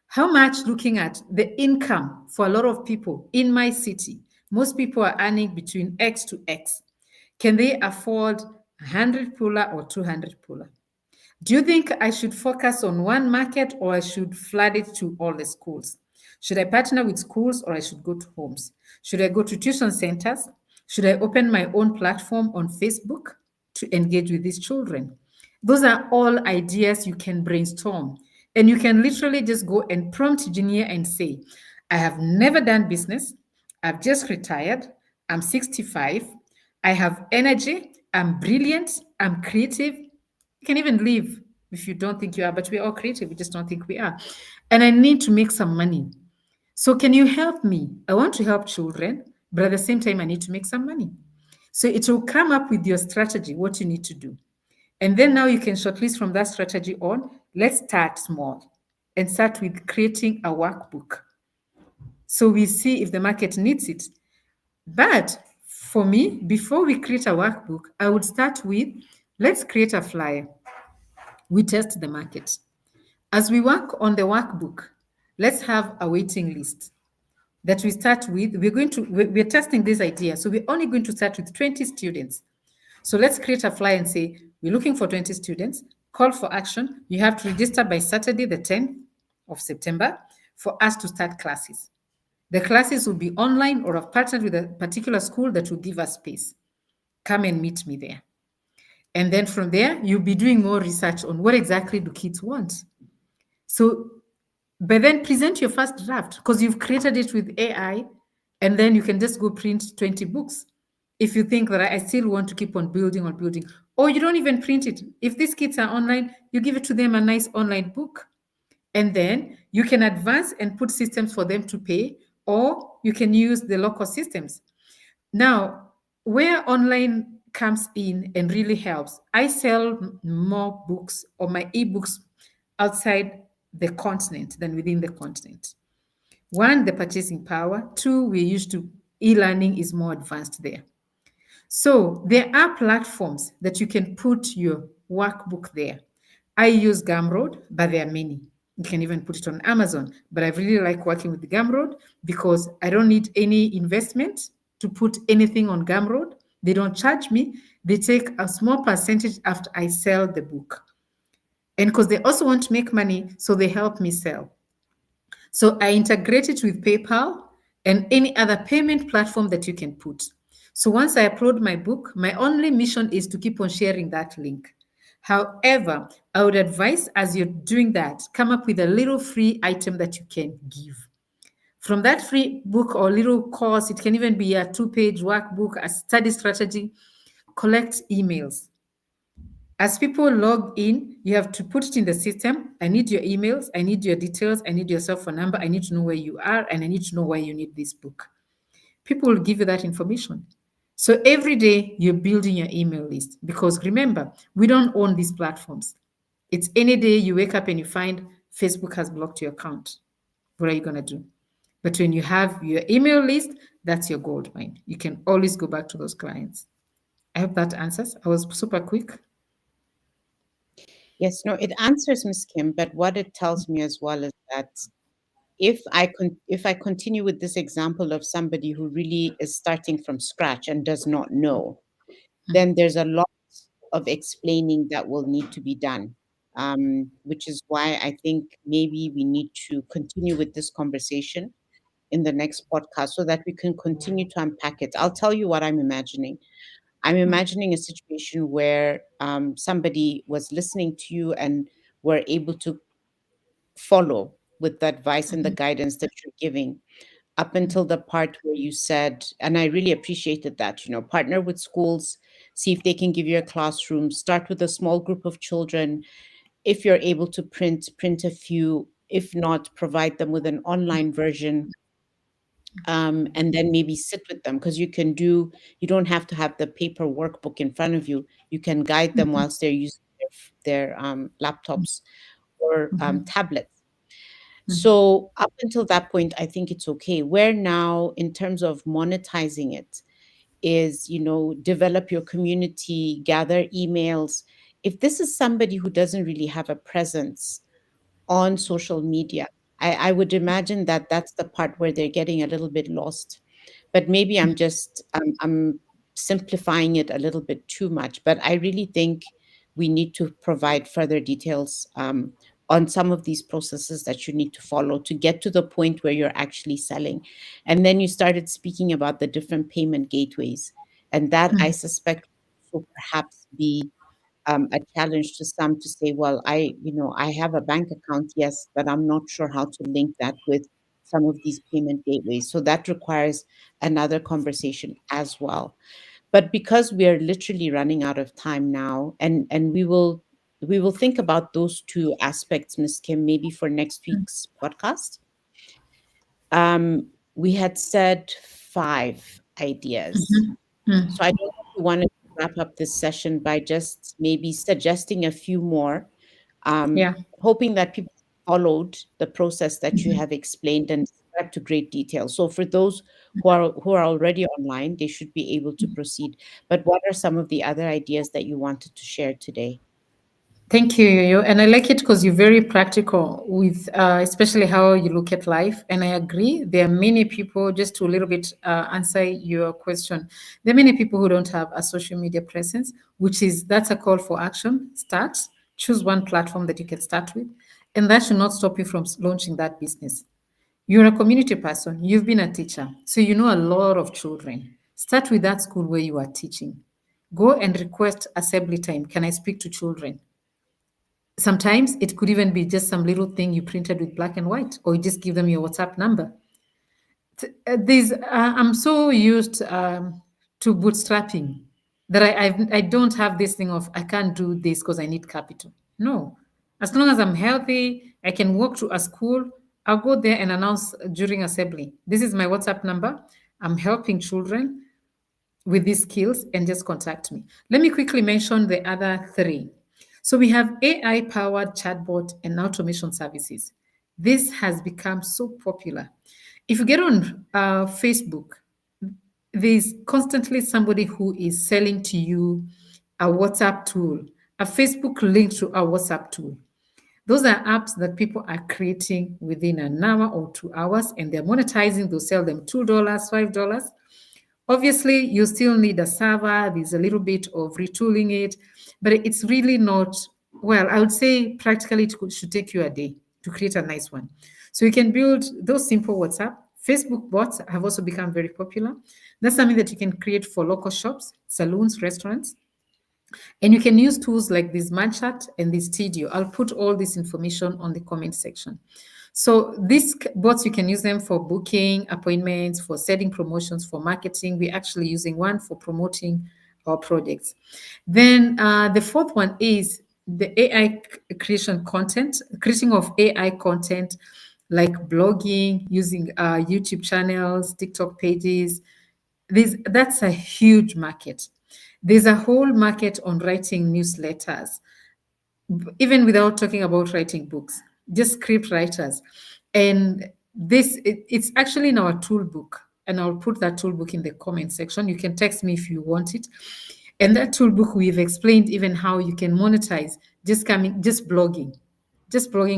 How much looking at the income for a lot of people in my city? Most people are earning between X to X. Can they afford 100 puller or 200 puller? Do you think I should focus on one market or I should flood it to all the schools? Should I partner with schools or I should go to homes? Should I go to tuition centers? Should I open my own platform on Facebook to engage with these children? Those are all ideas you can brainstorm. And you can literally just go and prompt engineer and say, I have never done business. I've just retired. I'm 65. I have energy. I'm brilliant. I'm creative. You can even leave if you don't think you are, but we're all creative. We just don't think we are. And I need to make some money. So can you help me? I want to help children, but at the same time, I need to make some money. So it will come up with your strategy, what you need to do. And then now you can shortlist from that strategy on. Let's start small and start with creating a workbook. So we see if the market needs it. But for me, before we create a workbook, I would start with let's create a flyer. We test the market. As we work on the workbook, let's have a waiting list that we start with. We're testing this idea. So we're only going to start with 20 students. So let's create a flyer and say, we're looking for 20 students. Call for action. You have to register by Saturday, the 10th of September, for us to start classes. The classes will be online or have partnered with a particular school that will give us space. Come and meet me there. And then from there, you'll be doing more research on what exactly do kids want. So, but then present your first draft because you've created it with AI, and then you can just go print 20 books. If you think that I still want to keep on building, or you don't even print it. If these kids are online, you give it to them a nice online book. And then you can advance and put systems for them to pay, or you can use the local systems. Now, where online comes in and really helps, I sell more books or my ebooks outside the continent than within the continent. One, the purchasing power. Two, we're used to e-learning is more advanced there. So there are platforms that you can put your workbook there. I use Gumroad, but there are many. You can even put it on Amazon. But I really like working with Gumroad because I don't need any investment to put anything on Gumroad. They don't charge me. They take a small percentage after I sell the book. And because they also want to make money, so they help me sell. So I integrate it with PayPal and any other payment platform that you can put. So once I upload my book, my only mission is to keep on sharing that link. However, I would advise as you're doing that, come up with a little free item that you can give. From that free book or little course, it can even be a 2-page workbook, a study strategy, collect emails. As people log in, you have to put it in the system. I need your emails. I need your details. I need your cell phone number. I need to know where you are. And I need to know why you need this book. People will give you that information. So every day you're building your email list because remember, we don't own these platforms. It's any day you wake up and you find Facebook has blocked your account. What are you going to do? But when you have your email list, that's your gold mine. You can always go back to those clients. I hope that answers. I was super quick. Yes, no, it answers, Miss Kim, but what it tells me as well is that if I continue with this example of somebody who really is starting from scratch and does not know, then there's a lot of explaining that will need to be done. Which is why I think maybe we need to continue with this conversation in the next podcast so that we can continue to unpack it. I'll tell you what I'm imagining. I'm imagining a situation where somebody was listening to you and were able to follow with the advice and the guidance that you're giving up until the part where you said, and I really appreciated that, partner with schools, see if they can give you a classroom, start with a small group of children. If you're able to print a few. If not, provide them with an online version, and then maybe sit with them because you don't have to have the paper workbook in front of you. You can guide them whilst they're using their laptops or tablets. So up until that point, I think it's okay. Where now, in terms of monetizing it, is develop your community, gather emails. If this is somebody who doesn't really have a presence on social media, I would imagine that that's the part where they're getting a little bit lost. But maybe I'm simplifying it a little bit too much. But I really think we need to provide further details on some of these processes that you need to follow to get to the point where you're actually selling. And then you started speaking about the different payment gateways, and that I suspect will perhaps be a challenge to some to say, well, I have a bank account, yes, but I'm not sure how to link that with some of these payment gateways. So that requires another conversation as well. But because we are literally running out of time now, and we will think about those two aspects, Miss Kim, maybe for next week's podcast. We had said 5 ideas. So I don't know if you want to wrap up this session by just maybe suggesting a few more, Yeah. hoping that people followed the process that you have explained and described to great detail. So for those who are already online, they should be able to proceed. But what are some of the other ideas that you wanted to share today? Thank you, Yo-Yo. And I like it because you're very practical with, especially how you look at life. And I agree. There are many people, just to a little bit answer your question, there are many people who don't have a social media presence, that's a call for action. Start, choose one platform that you can start with. And that should not stop you from launching that business. You're a community person, you've been a teacher, so you know a lot of children. Start with that school where you are teaching. Go and request assembly time. Can I speak to children? Sometimes it could even be just some little thing you printed with black and white, or you just give them your WhatsApp number. I'm so used to bootstrapping that I don't have this thing of I can't do this because I need capital. No, as long as I'm healthy, I can walk to a school. I'll go there and announce during assembly. This is my WhatsApp number. I'm helping children with these skills and just contact me. Let me quickly mention the other three. So we have AI powered chatbot and automation services. This has become so popular. If you get on Facebook, there's constantly somebody who is selling to you a WhatsApp tool, a Facebook link to a WhatsApp tool. Those are apps that people are creating within an hour or 2 hours, and they're monetizing. They'll sell them $2, $5. Obviously, you still need a server. There's a little bit of retooling it, but it's really not, well, I would say practically should take you a day to create a nice one. So you can build those simple WhatsApp. Facebook bots have also become very popular. That's something that you can create for local shops, saloons, restaurants. And you can use tools like this Manchat and this Tidio. I'll put all this information on the comment section. So these bots, you can use them for booking appointments, for setting promotions, for marketing. We're actually using one for promoting our projects. Then the fourth one is the AI creation content, creating of AI content like blogging, using YouTube channels, TikTok pages. That's a huge market. There's a whole market on writing newsletters, even without talking about writing books, just script writers. And it's actually in our tool book. And I'll put that tool book in the comment section. You can text me if you want it. And that tool book, we've explained even how you can monetize just blogging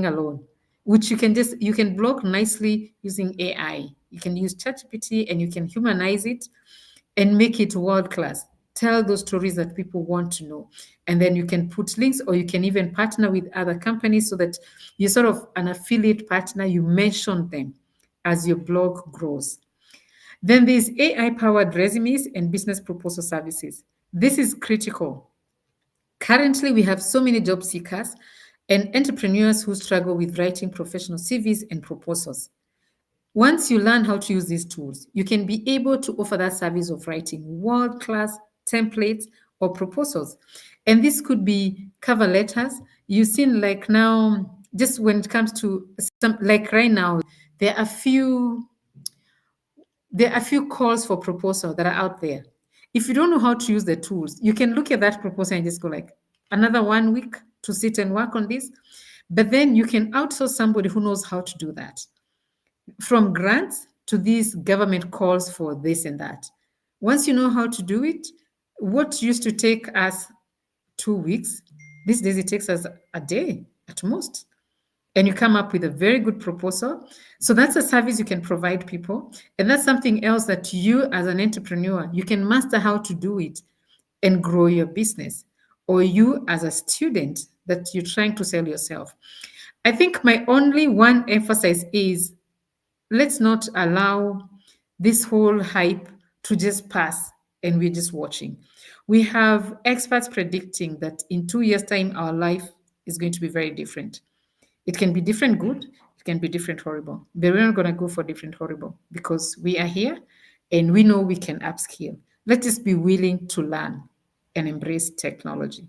alone, which you can blog nicely using AI. You can use ChatGPT and you can humanize it and make it world class. Tell those stories that people want to know. And then you can put links, or you can even partner with other companies so that you're sort of an affiliate partner. You mention them as your blog grows. Then there's AI powered resumes and business proposal services. This is critical. Currently, we have so many job seekers and entrepreneurs who struggle with writing professional CVs and proposals. Once you learn how to use these tools, you can be able to offer that service of writing world class templates or proposals. And this could be cover letters. You've seen, like, now, just when it comes to some, like right now, there are a few there are a few calls for proposal that are out there. If you don't know how to use the tools, you can look at that proposal and just go like, another 1 week to sit and work on this. But then you can outsource somebody who knows how to do that, from grants to these government calls for this and that. Once you know how to do it, what used to take us 2 weeks, these days it takes us a day at most. And you come up with a very good proposal. So that's a service you can provide people. And that's something else that you, as an entrepreneur, you can master how to do it and grow your business. Or you, as a student, that you're trying to sell yourself. I think my only one emphasis is, let's not allow this whole hype to just pass and we're just watching. We have experts predicting that in 2 years' time, our life is going to be very different. It can be different good, it can be different horrible. But we're not going to go for different horrible because we are here and we know we can upskill. Let's just be willing to learn and embrace technology.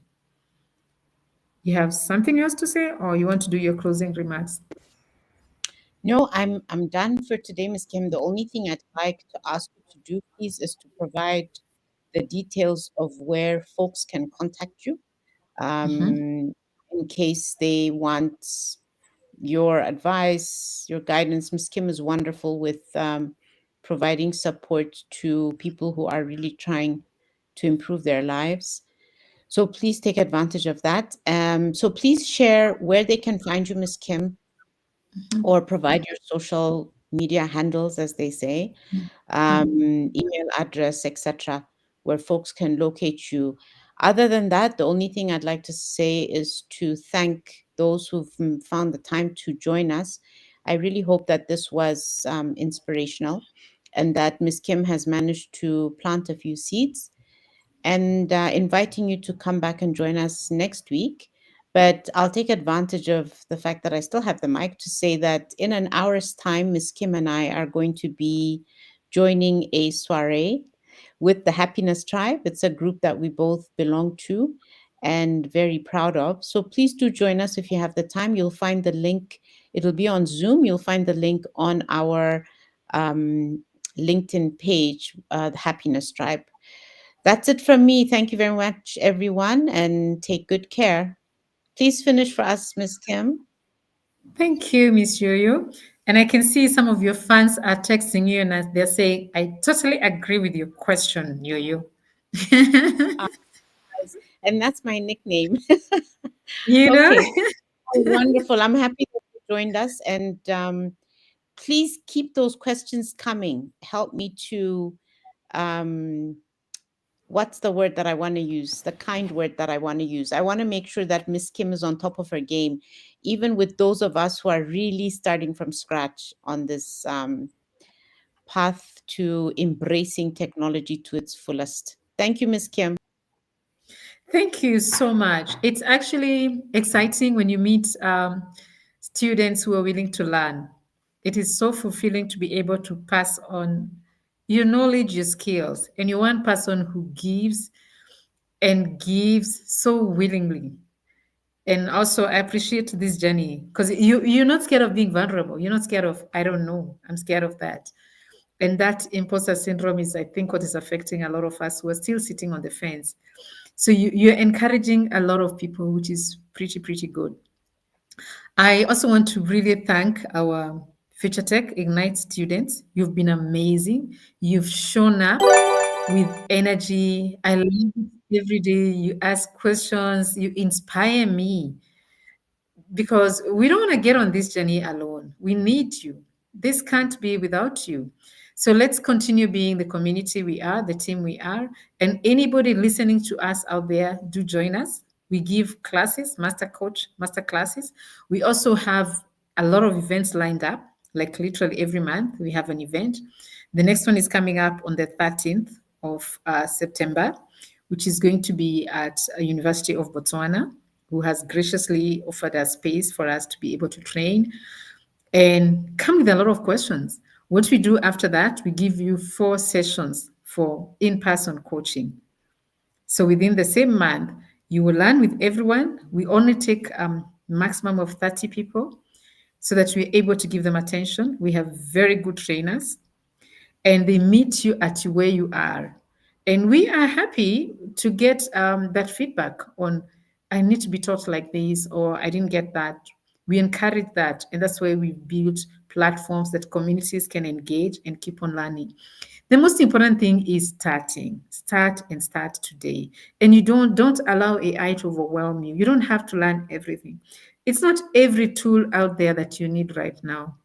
You have something else to say, or you want to do your closing remarks? No, I'm done for today, Ms. Kim. The only thing I'd like to ask you to do, please, is to provide the details of where folks can contact you Mhm. in case they want your advice, your guidance. Miss Kim is wonderful with providing support to people who are really trying to improve their lives. So please take advantage of that. So please share where they can find you, Miss Kim, or provide your social media handles, as they say, email address, etc., where folks can locate you. Other than that, the only thing I'd like to say is to thank those who've found the time to join us. I really hope that this was inspirational and that Miss Kim has managed to plant a few seeds, and inviting you to come back and join us next week. But I'll take advantage of the fact that I still have the mic to say that in an hour's time, Miss Kim and I are going to be joining a soiree with the Happiness Tribe. It's a group that we both belong to and very proud of. So please do join us if you have the time. You'll find the link, it'll be on Zoom. You'll find the link on our um, LinkedIn page, the Happiness Tribe. That's it from me. Thank you very much, everyone, and take good care. Please finish for us, Miss Kim. Thank you, Miss Yo-Yo. And I can see some of your fans are texting you and they're saying, I totally agree with your question, Yo-Yo. Uh, and that's my nickname. You know? Okay. Oh, wonderful. I'm happy that you joined us. And please keep those questions coming. Help me to, um, what's the word that I want to use? The kind word that I want to use. I want to make sure that Miss Kim is on top of her game, even with those of us who are really starting from scratch on this path to embracing technology to its fullest. Thank you, Miss Kim. Thank you so much. It's actually exciting when you meet students who are willing to learn. It is so fulfilling to be able to pass on your knowledge, your skills, and you're one person who gives and gives so willingly. And also, I appreciate this journey because you're not scared of being vulnerable. You're not scared of, I don't know, I'm scared of that. And that imposter syndrome is, I think, what is affecting a lot of us who are still sitting on the fence. So you're encouraging a lot of people, which is pretty good. I also want to really thank our Future Tech Ignite students. You've been amazing. You've shown up with energy. I love it every day. You ask questions, you inspire me because we don't want to get on this journey alone. We need you. This can't be without you. So let's continue being the community we are, the team we are. And anybody listening to us out there, do join us. We give classes, master classes. We also have a lot of events lined up, like literally every month we have an event. The next one is coming up on the 13th of September, which is going to be at University of Botswana, who has graciously offered us space for us to be able to train and come with a lot of questions. What we do after that, we give you 4 sessions for in person coaching. So within the same month, you will learn with everyone. We only take maximum of 30 people so that we're able to give them attention. We have very good trainers and they meet you at where you are. And we are happy to get that feedback on, I need to be taught like this, or I didn't get that. We encourage that. And that's why we build platforms that communities can engage and keep on learning. The most important thing is starting. Start and start today. And you don't allow AI to overwhelm you. You don't have to learn everything. It's not every tool out there that you need right now.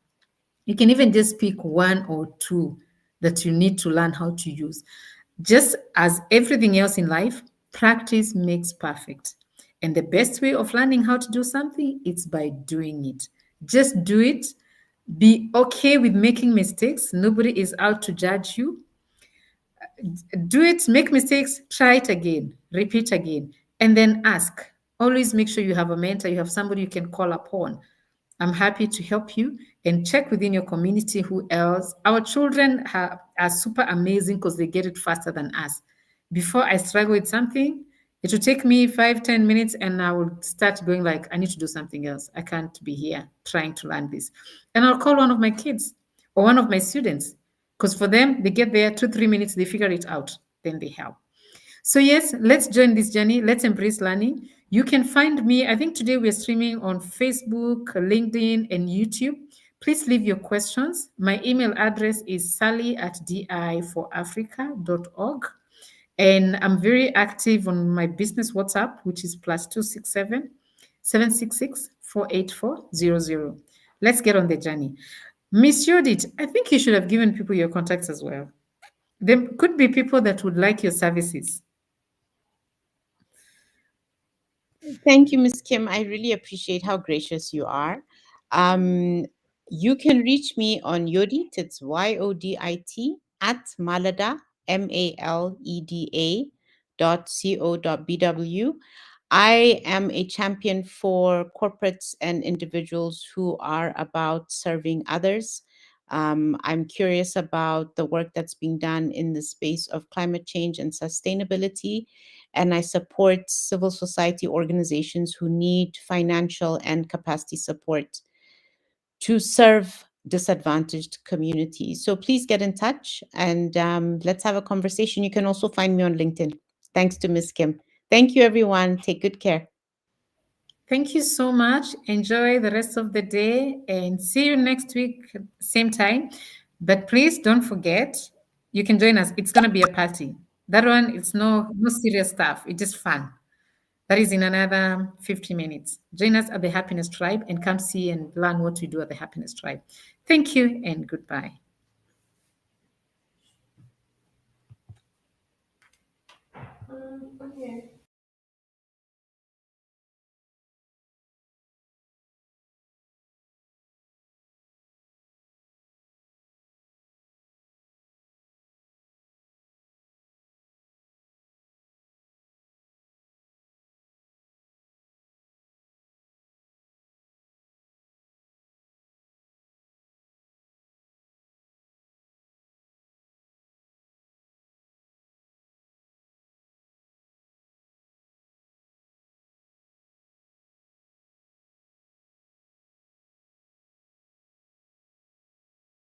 You can even just pick one or two that you need to learn how to use. Just as everything else in life, practice makes perfect. And the best way of learning how to do something is by doing it. Just do it. Be okay with making mistakes. Nobody is out to judge you. Do it, make mistakes, try it again, repeat again, and then ask. Always make sure you have a mentor, you have somebody you can call upon. I'm happy to help you and check within your community who else. Our children are super amazing because they get it faster than us. Before I struggle with something, it will take me 5, 10 minutes and I will start going like, I need to do something else. I can't be here trying to learn this. And I'll call one of my kids or one of my students because for them, they get there 2, 3 minutes, they figure it out, then they help. So, yes, let's join this journey. Let's embrace learning. You can find me. I think today we're streaming on Facebook, LinkedIn, and YouTube. Please leave your questions. My email address is sally@diforafrica.org. And I'm very active on my business WhatsApp, which is +267 766 48400. Let's get on the journey. Miss Judith, I think you should have given people your contacts as well. There could be people that would like your services. Thank you, Miss Kim. I really appreciate how gracious you are. Um, you can reach me on Yodit, it's YODIT, at Malada, MALEDA dot co.bw. I am a champion for corporates and individuals who are about serving others. I'm curious about the work that's being done in the space of climate change and sustainability, and I support civil society organizations who need financial and capacity support to serve disadvantaged communities. So please get in touch and let's have a conversation. You can also find me on LinkedIn. Thanks to Miss Kim. Thank you, everyone. Take good care. Thank you so much. Enjoy the rest of the day and see you next week, same time. But please don't forget, you can join us. It's going to be a party. That one, it's no serious stuff. It's just fun. That is in another 50 minutes. Join us at the Happiness Tribe and come see and learn what we do at the Happiness Tribe. Thank you and goodbye. Okay.